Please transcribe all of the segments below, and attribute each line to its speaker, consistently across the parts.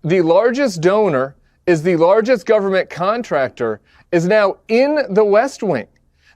Speaker 1: the largest donor, is the largest government contractor, is now in the West Wing.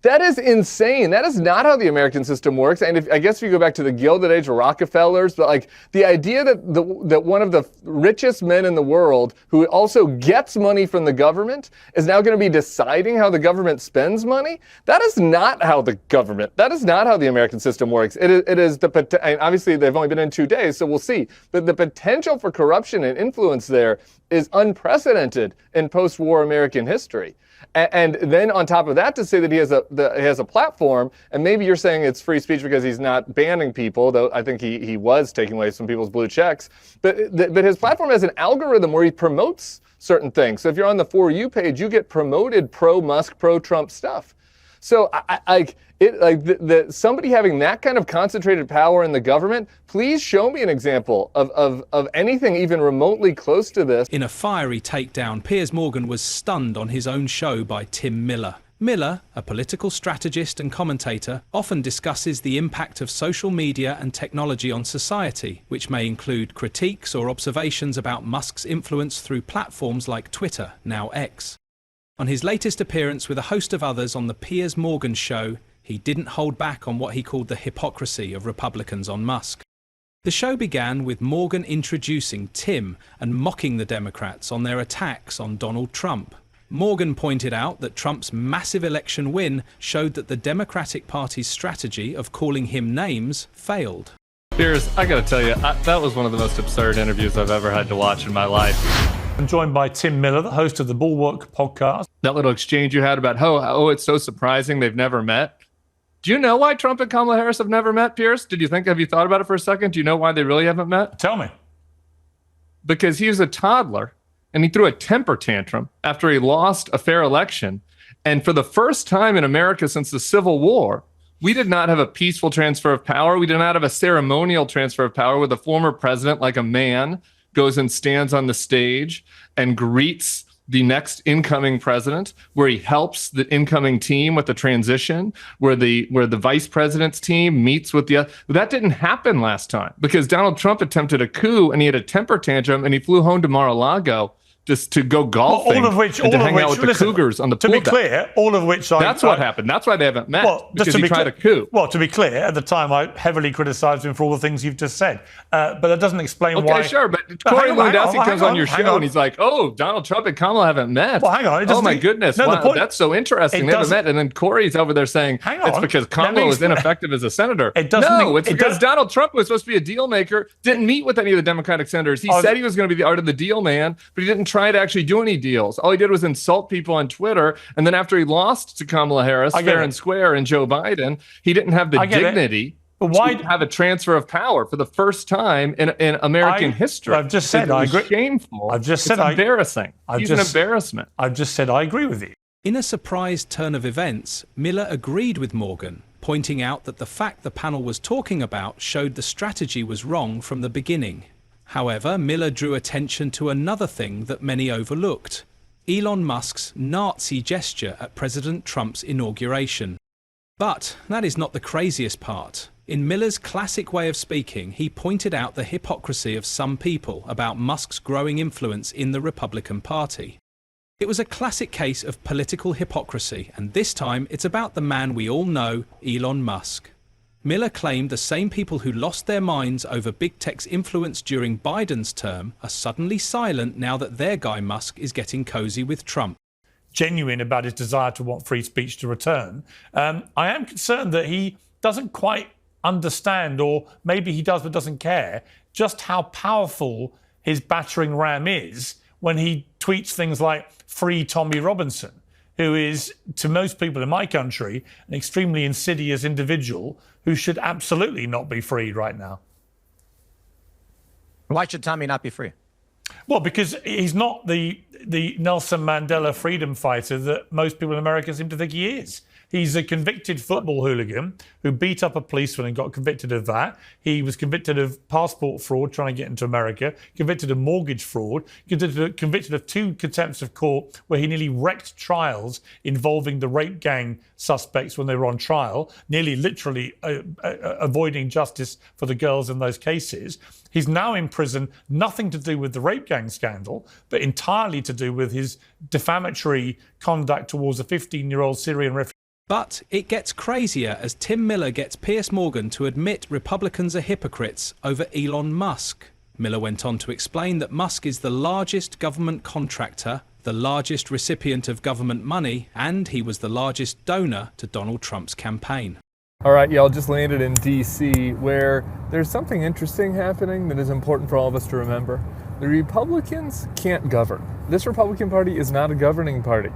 Speaker 1: That is insane. That is not how the American system works. And I guess if you go back to the Gilded Age of Rockefellers, but like the idea that one of the richest men in the world who also gets money from the government is now going to be deciding how the government spends money, that is not how the American system works. It is obviously they've only been in 2 days, so we'll see. But the potential for corruption and influence there is unprecedented in post-war American history. And then on top of that, to say that he has a platform, and maybe you're saying it's free speech because he's not banning people, though I think he was taking away some people's blue checks. But his platform has an algorithm where he promotes certain things. So if you're on the For You page, you get promoted pro-Musk, pro-Trump stuff. So somebody having that kind of concentrated power in the government, please show me an example of anything even remotely close to this.
Speaker 2: In a fiery takedown, Piers Morgan was stunned on his own show by Tim Miller. Miller, a political strategist and commentator, often discusses the impact of social media and technology on society, which may include critiques or observations about Musk's influence through platforms like Twitter, now X. On his latest appearance with a host of others on the Piers Morgan show, he didn't hold back on what he called the hypocrisy of Republicans on Musk. The show began with Morgan introducing Tim and mocking the Democrats on their attacks on Donald Trump. Morgan pointed out that Trump's massive election win showed that the Democratic Party's strategy of calling him names failed.
Speaker 3: Piers, I gotta tell you, that was one of the most absurd interviews I've ever had to watch in my life.
Speaker 4: I'm joined by Tim Miller, the host of the Bulwark podcast.
Speaker 3: That little exchange you had about, it's so surprising they've never met. Do you know why Trump and Kamala Harris have never met, Piers? Have you thought about it for a second? Do you know why they really haven't met?
Speaker 4: Tell me.
Speaker 3: Because he was a toddler and he threw a temper tantrum after he lost a fair election. And for the first time in America since the Civil War, we did not have a peaceful transfer of power. We did not have a ceremonial transfer of power with a former president, like a man, goes and stands on the stage and greets the next incoming president, where he helps the incoming team with the transition, where the vice president's team meets with that didn't happen last time because Donald Trump attempted a coup and he had a temper tantrum and he flew home to Mar-a-Lago just to go golfing and to hang out with the Cougars on the pool deck.
Speaker 4: To be clear, all of which
Speaker 3: That's what happened. That's why they haven't met, because he tried a coup.
Speaker 4: Well, to be clear, at the time I heavily criticised him for all the things you've just said. But that doesn't explain why...
Speaker 3: Okay, sure, but Corey Lewandowski comes on your show and he's like, Donald Trump and Kamala haven't met.
Speaker 4: Well, hang on.
Speaker 3: Oh, my goodness. No, wow, that's so interesting. They haven't met. And then Corey's over there saying, it's because Kamala was ineffective as a senator. It's because Donald Trump was supposed to be a deal maker, didn't meet with any of the Democratic senators. He said he was going to be the art of the deal man, but he didn't try to actually do any deals. All he did was insult people on Twitter. And then after he lost to Kamala Harris, fair and square, and Joe Biden, he didn't have the dignity to have a transfer of power for the first time in American history.
Speaker 4: I've just said I agree.
Speaker 3: Shameful.
Speaker 4: It's
Speaker 3: embarrassing. He's an embarrassment.
Speaker 4: I've just said I agree with you.
Speaker 2: In a surprise turn of events, Miller agreed with Morgan, pointing out that the fact the panel was talking about showed the strategy was wrong from the beginning. However, Miller drew attention to another thing that many overlooked: Elon Musk's Nazi gesture at President Trump's inauguration. But that is not the craziest part. In Miller's classic way of speaking, he pointed out the hypocrisy of some people about Musk's growing influence in the Republican Party. It was a classic case of political hypocrisy, and this time it's about the man we all know, Elon Musk. Miller claimed the same people who lost their minds over big tech's influence during Biden's term are suddenly silent now that their guy Musk is getting cozy with Trump.
Speaker 4: Genuine about his desire to want free speech to return. I am concerned that he doesn't quite understand, or maybe he does but doesn't care, just how powerful his battering ram is when he tweets things like "Free Tommy Robinson," who is, to most people in my country, an extremely insidious individual who should absolutely not be freed right now.
Speaker 5: Why should Tommy not be free?
Speaker 4: Well, because he's not the Nelson Mandela freedom fighter that most people in America seem to think he is. He's a convicted football hooligan who beat up a policeman and got convicted of that. He was convicted of passport fraud, trying to get into America, convicted of mortgage fraud, convicted of 2 contempts of court where he nearly wrecked trials involving the rape gang suspects when they were on trial, nearly literally avoiding justice for the girls in those cases. He's now in prison, nothing to do with the rape gang scandal, but entirely to do with his defamatory conduct towards a 15-year-old Syrian refugee.
Speaker 2: But it gets crazier as Tim Miller gets Piers Morgan to admit Republicans are hypocrites over Elon Musk. Miller went on to explain that Musk is the largest government contractor, the largest recipient of government money, and he was the largest donor to Donald Trump's campaign.
Speaker 1: All right, y'all just landed in D.C. where there's something interesting happening that is important for all of us to remember. The Republicans can't govern. This Republican Party is not a governing party,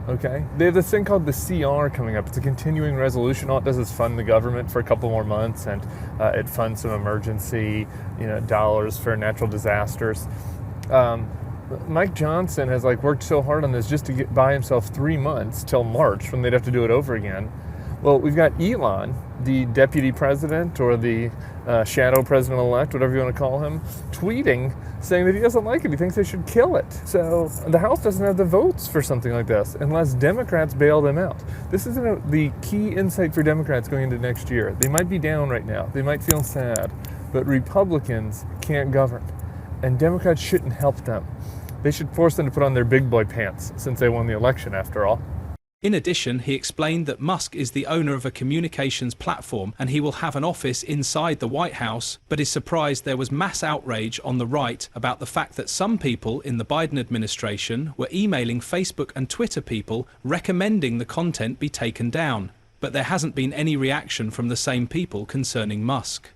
Speaker 1: okay? They have this thing called the CR coming up. It's a continuing resolution. All it does is fund the government for a couple more months, and it funds some emergency, dollars for natural disasters. Mike Johnson has worked so hard on this just to get by himself 3 months till March when they'd have to do it over again. Well, we've got Elon, the deputy president or the shadow president-elect, whatever you want to call him, tweeting, saying that he doesn't like it. He thinks they should kill it. So the House doesn't have the votes for something like this unless Democrats bail them out. This is the key insight for Democrats going into next year. They might be down right now. They might feel sad, but Republicans can't govern, and Democrats shouldn't help them. They should force them to put on their big boy pants since they won the election, after all.
Speaker 2: In addition, he explained that Musk is the owner of a communications platform and he will have an office inside the White House, but is surprised there was mass outrage on the right about the fact that some people in the Biden administration were emailing Facebook and Twitter people recommending the content be taken down. But there hasn't been any reaction from the same people concerning Musk.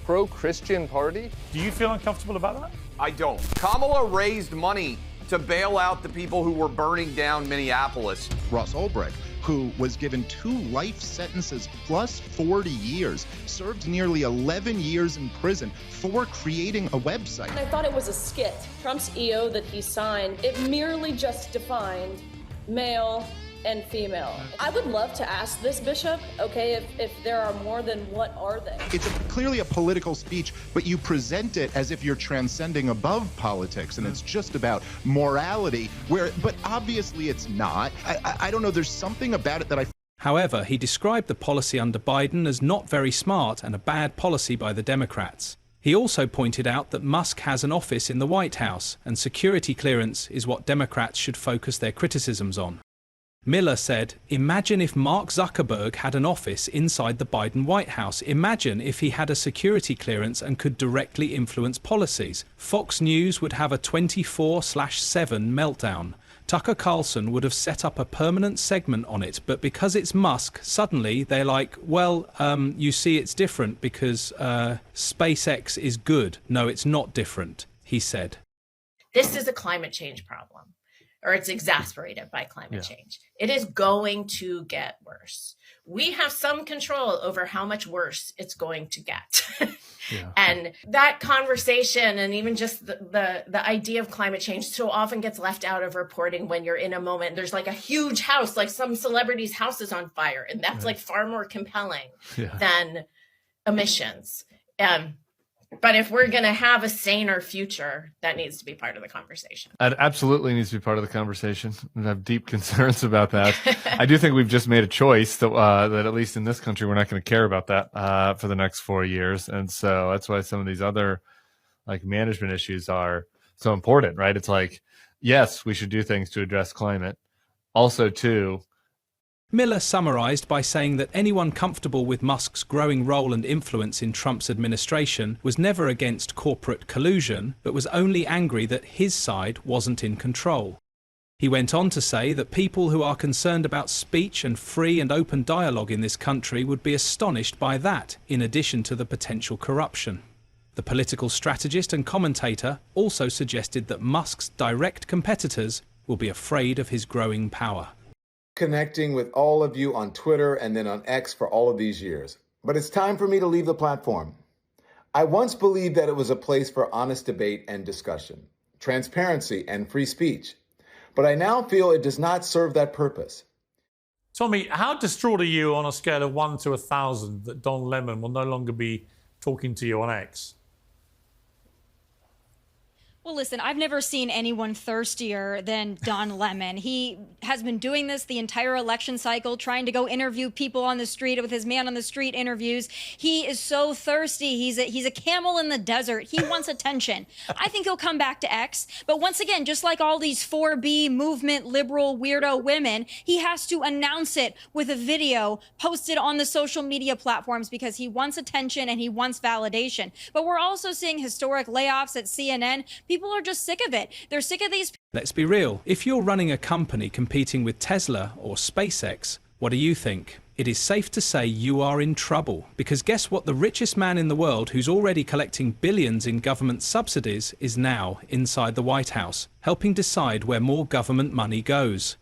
Speaker 1: Pro-Christian party?
Speaker 4: Do you feel uncomfortable about that?
Speaker 5: I don't. Kamala raised money to bail out the people who were burning down Minneapolis.
Speaker 6: Ross Ulbricht, who was given 2 life sentences plus 40 years, served nearly 11 years in prison for creating a website.
Speaker 7: I thought it was a skit. Trump's EO that he signed, it merely just defined male and female. I would love to ask this, Bishop, okay, if there are more, then what are they?
Speaker 6: It's clearly a political speech, but you present it as if you're transcending above politics and it's just about morality, but obviously it's not. I don't know, there's something about it that I...
Speaker 2: However, he described the policy under Biden as not very smart and a bad policy by the Democrats. He also pointed out that Musk has an office in the White House, and security clearance is what Democrats should focus their criticisms on. Miller said, "Imagine if Mark Zuckerberg had an office inside the Biden White House. Imagine if he had a security clearance and could directly influence policies. Fox News would have a 24/7 meltdown. Tucker Carlson would have set up a permanent segment on it, but because it's Musk, suddenly they're like, well, you see it's different because SpaceX is good. No, it's not different," he said.
Speaker 8: This is a climate change problem, or it's exacerbated by climate change. It is going to get worse. We have some control over how much worse it's going to get. And that conversation, and even just the idea of climate change, so often gets left out of reporting when you're in a moment. There's a huge house, like some celebrity's house is on fire, and that's far more compelling than emissions. But if we're going to have a saner future, that needs to be part of the conversation.
Speaker 3: It absolutely needs to be part of the conversation. I have deep concerns about that. I do think we've just made a choice that at least in this country, we're not going to care about that for the next 4 years. And so that's why some of these other management issues are so important, right? It's yes, we should do things to address climate. Also, too,
Speaker 2: Miller summarized by saying that anyone comfortable with Musk's growing role and influence in Trump's administration was never against corporate collusion, but was only angry that his side wasn't in control. He went on to say that people who are concerned about speech and free and open dialogue in this country would be astonished by that, in addition to the potential corruption. The political strategist and commentator also suggested that Musk's direct competitors will be afraid of his growing power.
Speaker 9: Connecting with all of you on Twitter and then on X for all of these years. But it's time for me to leave the platform. I once believed that it was a place for honest debate and discussion, transparency and free speech. But I now feel it does not serve that purpose.
Speaker 4: Tommy, how distraught are you on a scale of 1 to 1,000 that Don Lemon will no longer be talking to you on X?
Speaker 10: Well, listen, I've never seen anyone thirstier than Don Lemon. He has been doing this the entire election cycle, trying to go interview people on the street with his man on the street interviews. He is so thirsty. He's a camel in the desert. He wants attention. I think he'll come back to X. But once again, just like all these 4B movement liberal weirdo women, he has to announce it with a video posted on the social media platforms because he wants attention and he wants validation. But we're also seeing historic layoffs at CNN. People are just sick of it. They're sick of these.
Speaker 2: Let's be real. If you're running a company competing with Tesla or SpaceX, what do you think? It is safe to say you are in trouble, because guess what? The richest man in the world, who's already collecting billions in government subsidies, is now inside the White House, helping decide where more government money goes.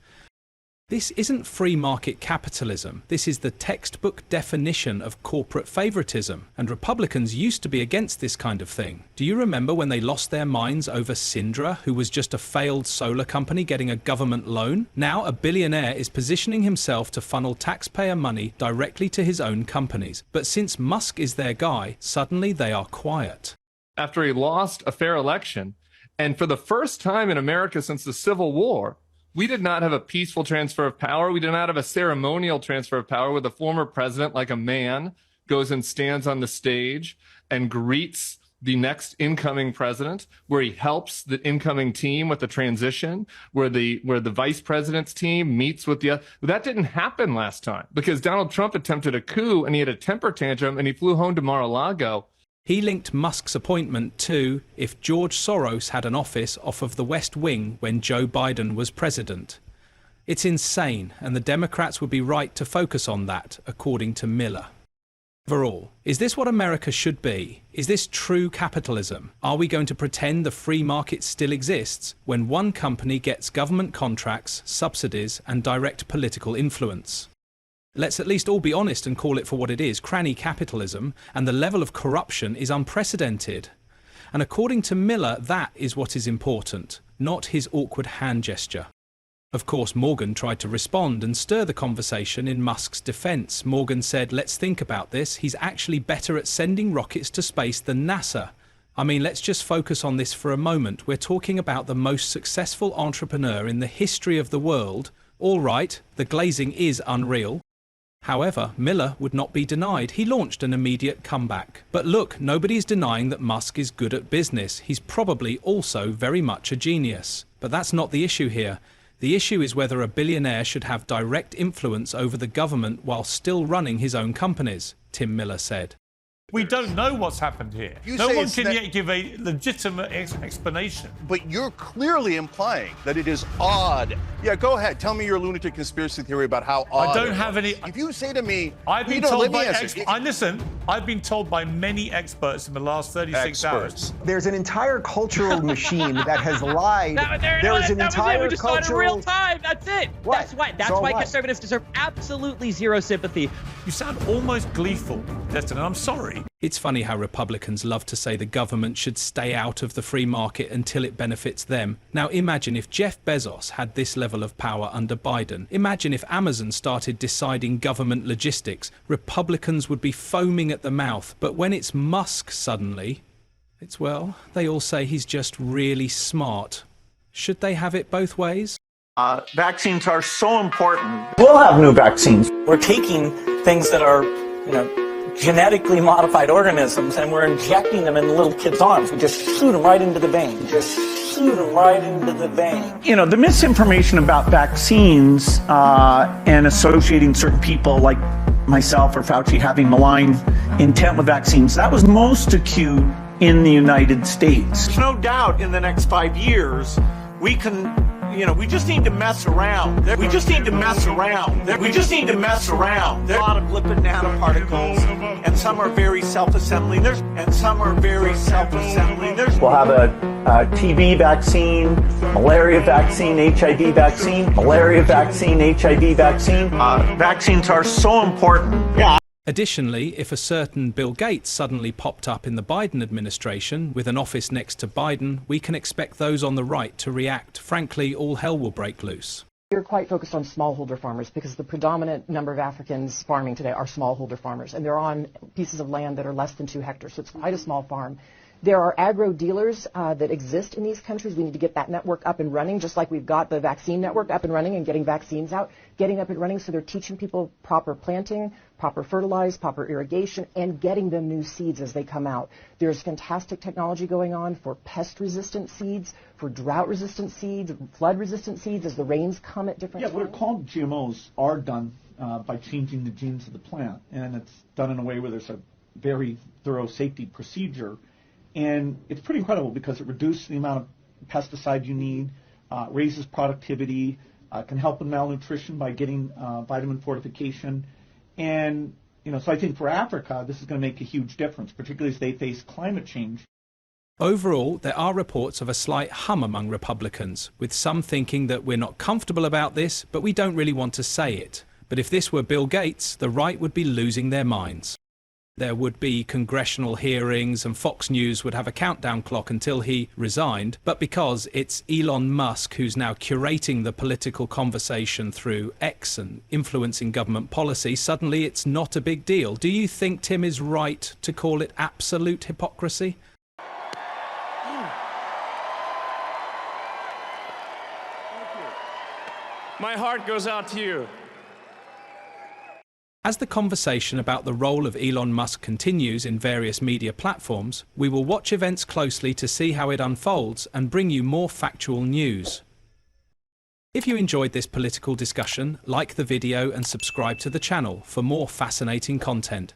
Speaker 2: This isn't free market capitalism. This is the textbook definition of corporate favoritism, and Republicans used to be against this kind of thing. Do you remember when they lost their minds over Syndra, who was just a failed solar company getting a government loan? Now a billionaire is positioning himself to funnel taxpayer money directly to his own companies. But since Musk is their guy, suddenly they are quiet.
Speaker 3: After he lost a fair election, and for the first time in America since the Civil War, we did not have a peaceful transfer of power. We did not have a ceremonial transfer of power where the former president, like a man, goes and stands on the stage and greets the next incoming president, where he helps the incoming team with the transition, where the vice president's team meets with the other. That didn't happen last time because Donald Trump attempted a coup and he had a temper tantrum and he flew home to Mar-a-Lago.
Speaker 2: He linked Musk's appointment to if George Soros had an office off of the West Wing when Joe Biden was president. It's insane, and the Democrats would be right to focus on that, according to Miller. Overall, is this what America should be? Is this true capitalism? Are we going to pretend the free market still exists when one company gets government contracts, subsidies, and direct political influence? Let's at least all be honest and call it for what it is, cranny capitalism, and the level of corruption is unprecedented. And according to Miller, that is what is important, not his awkward hand gesture. Of course, Morgan tried to respond and stir the conversation in Musk's defense. Morgan said, let's think about this, he's actually better at sending rockets to space than NASA. I mean, let's just focus on this for a moment. We're talking about the most successful entrepreneur in the history of the world. All right, the glazing is unreal. However, Miller would not be denied. He launched an immediate comeback. But look, nobody is denying that Musk is good at business. He's probably also very much a genius. But that's not the issue here. The issue is whether a billionaire should have direct influence over the government while still running his own companies, Tim Miller said.
Speaker 4: We don't know what's happened here. No one can yet give a legitimate explanation.
Speaker 11: But you're clearly implying that it is odd. Yeah, go ahead. Tell me your lunatic conspiracy theory about how odd.
Speaker 4: I don't have any.
Speaker 11: If you say to me,
Speaker 4: I've been told by many experts in the last 36 hours.
Speaker 12: There's an entire cultural machine that has lied. There is an entire
Speaker 13: we just saw it in real time. That's it.
Speaker 12: What?
Speaker 13: That's why conservatives deserve absolutely zero sympathy.
Speaker 4: You sound almost gleeful, Destin, and I'm sorry.
Speaker 2: It's funny how Republicans love to say the government should stay out of the free market until it benefits them. Now imagine if Jeff Bezos had this level of power under Biden. Imagine if Amazon started deciding government logistics. Republicans would be foaming at the mouth. But when it's Musk suddenly, well, they all say he's just really smart. Should they have it both ways?
Speaker 14: Vaccines are so important. We'll have new vaccines. We're taking things that are, genetically modified organisms, and we're injecting them in little kids' arms. We just shoot them right into the vein. The misinformation about vaccines and associating certain people like myself or Fauci having malign intent with vaccines, that was most acute in the United States. There's no doubt in the next 5 years, we can... we just need to mess around. There are a lot of lipid nanoparticles, and some are very self-assembling. We'll have a TB vaccine, malaria vaccine, HIV vaccine. Vaccines are so important. Yeah.
Speaker 2: Additionally, if a certain Bill Gates suddenly popped up in the Biden administration with an office next to Biden, we can expect those on the right to react. Frankly, all hell will break loose.
Speaker 15: We're quite focused on smallholder farmers because the predominant number of Africans farming today are smallholder farmers, and they're on pieces of land that are less than 2 hectares, so it's quite a small farm. There are agro dealers that exist in these countries. We need to get that network up and running, just like we've got the vaccine network up and running and getting vaccines out, getting up and running so they're teaching people proper planting, proper fertilize, proper irrigation, and getting them new seeds as they come out. There's fantastic technology going on for pest-resistant seeds, for drought-resistant seeds, flood-resistant seeds as the rains come at different times.
Speaker 14: Yeah, what are called GMOs are done by changing the genes of the plant, and it's done in a way where there's a very thorough safety procedure. And it's pretty incredible because it reduces the amount of pesticide you need, raises productivity, can help with malnutrition by getting vitamin fortification. And, so I think for Africa, this is going to make a huge difference, particularly as they face climate change.
Speaker 2: Overall, there are reports of a slight hum among Republicans, with some thinking that we're not comfortable about this, but we don't really want to say it. But if this were Bill Gates, the right would be losing their minds. There would be congressional hearings and Fox News would have a countdown clock until he resigned. But because it's Elon Musk who's now curating the political conversation through X and influencing government policy, suddenly it's not a big deal. Do you think Tim is right to call it absolute hypocrisy?
Speaker 16: My heart goes out to you.
Speaker 2: As the conversation about the role of Elon Musk continues in various media platforms, we will watch events closely to see how it unfolds and bring you more factual news. If you enjoyed this political discussion, like the video and subscribe to the channel for more fascinating content.